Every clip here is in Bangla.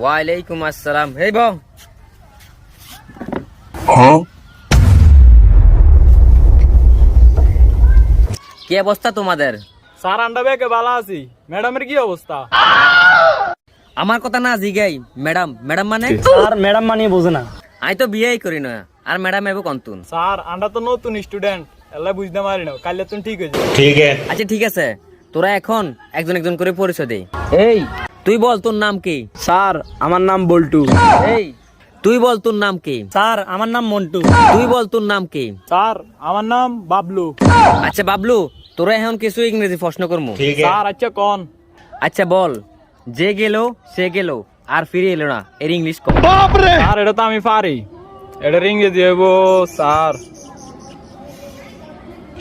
ওয়ালাইকুম আসসালাম। এই বউ, কি অবস্থা তোমাদের? স্যার আন্ডা বেকে ভালো আছি। ম্যাডামের কি অবস্থা? আমার কথা না জিগাই। ম্যাডাম ম্যাডাম মানে? স্যার ম্যাডাম মানে বোঝে না। আমি তো বিয়েই করি না, আর ম্যাডাম এবো কন্তুন। স্যার আন্ডা তো নতুন স্টুডেন্ট, এলা বুঝতে পারি না। কাল তুমি ঠিক হয়ে যাবে। আচ্ছা ঠিক আছে, তোরা এখন একজন একজন করে পরিচয় দে। এই তুই বল তোর নাম কি? স্যার আমার নাম বল্টু। এই তুই বল তোর নাম কি? স্যার আমার নাম মন্টু। তুই বল তোর নাম কি? স্যার আমার নাম বাবলু। আচ্ছা বাবলু, তোরা এখন কিছু ইংরেজি প্রশ্ন করবো। স্যার আচ্ছা কোন? আচ্ছা বল, যে গেল সে গেল আর ফিরে এলো না, এর ইংলিশ কর। স্যার এটা তো আমি পারি, এটা ইংরেজি হইব স্যার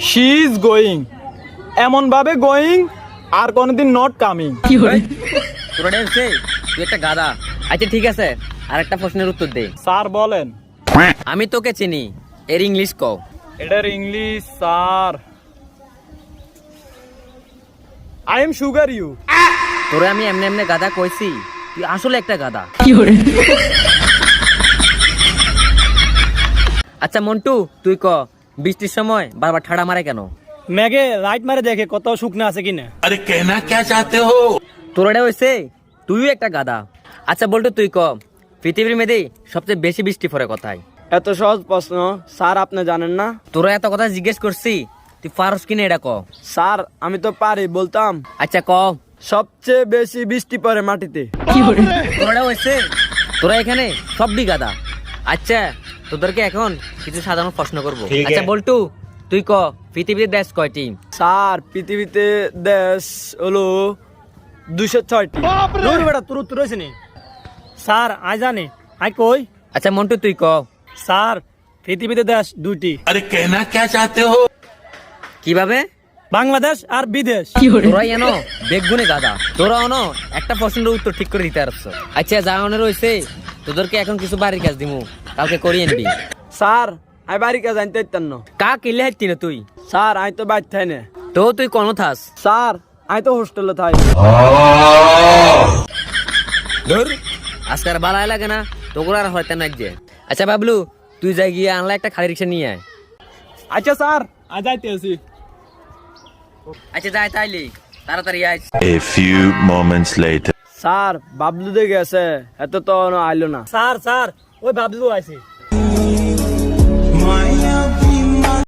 শি ইজ গোয়িং, এমন ভাবে গোয়িং আর কোনদিন নট কামিং। তোরা দেখছে তুই একটা গাধা। আচ্ছা ঠিক আছে, আর একটা প্রশ্নের উত্তর দে। স্যার বলেন। আমি তোকে চিনি, এর ইংলিশ কও। এটার English sir I am sugar you. তোরে আমি এমনি এমনি গাধা কইছি, তুই আসলে একটা গাধা। আচ্ছা মন্টু তুই ক, বৃষ্টির সময় বারবার ঠাড়া মারে কেন? মেঘে লাইট মারে দেখে কত শুকনা আছে কিনা। अरे कहना क्या चाहते हो? তোর এটা হয়েছে, তুইও একটা গাধা। আচ্ছা বলতো তুই ক, পৃথিবীর মেয়েদের সবচেয়ে বেশি বৃষ্টি পড়ে কোথায়? এত সহজ প্রশ্ন স্যার আপনি জানেন না? তোরা এত কথা জিজ্ঞেস করছি, তুই পারস কিনা এটা ক। স্যার আমি তো পারি, বলতাম আচ্ছা ক। সবচেয়ে বেশি বৃষ্টি পড়ে মাটিতে। তোরা হয়েছে, তোরা এখানে সবই গাদা। আচ্ছা তোদেরকে এখন কিছু সাধারণ প্রশ্ন করবো। আচ্ছা বল্টু তুই ক, পৃথিবীর দেশ কয়টি? স্যার পৃথিবীতে দেশ হলো 206টি। বেটা তোর উত্তর হয়েছে নি? স্যার আই জানি, আই কই। আচ্ছা মন্টু তুই ক। স্যার পৃথিবীতে দেশ 2টি। अरे कहना क्या चाहते हो? কিভাবে? বাংলাদেশ আর বিদেশ। তোরা এনো বেগুনে গাদা, তোরা অনো একটা প্রশ্নের উত্তর ঠিক করে দিতে পারছ। আচ্ছা যা অনে রয়েছে, তোদেরকে এখন কিছু বাড়ির কাজ দিমু, কালকে করিয়ে নিবি। স্যার আই বাড়ি কাজ জানতে পারতাম না। কা কিলে হাইতি না তুই? স্যার আই তো বাইর থাই না। তো তুই কোন থাস? স্যার আই তো হোস্টেলে থাই। ধর আজকাল বালাই লাগে না, তোগুলো আর হয়তো না যে। আচ্ছা বাবলু তুই যাই গিয়ে আনলা একটা খালি রিক্সা নিয়ে আয়। আচ্ছা স্যার আই যাইতে আছি। আচ্ছা যাই তাইলে তাড়াতাড়ি আয়। A few moments later. Sir Bablu দে গেছে, এত তো আইলো না। স্যার ওই বাবলু আছে।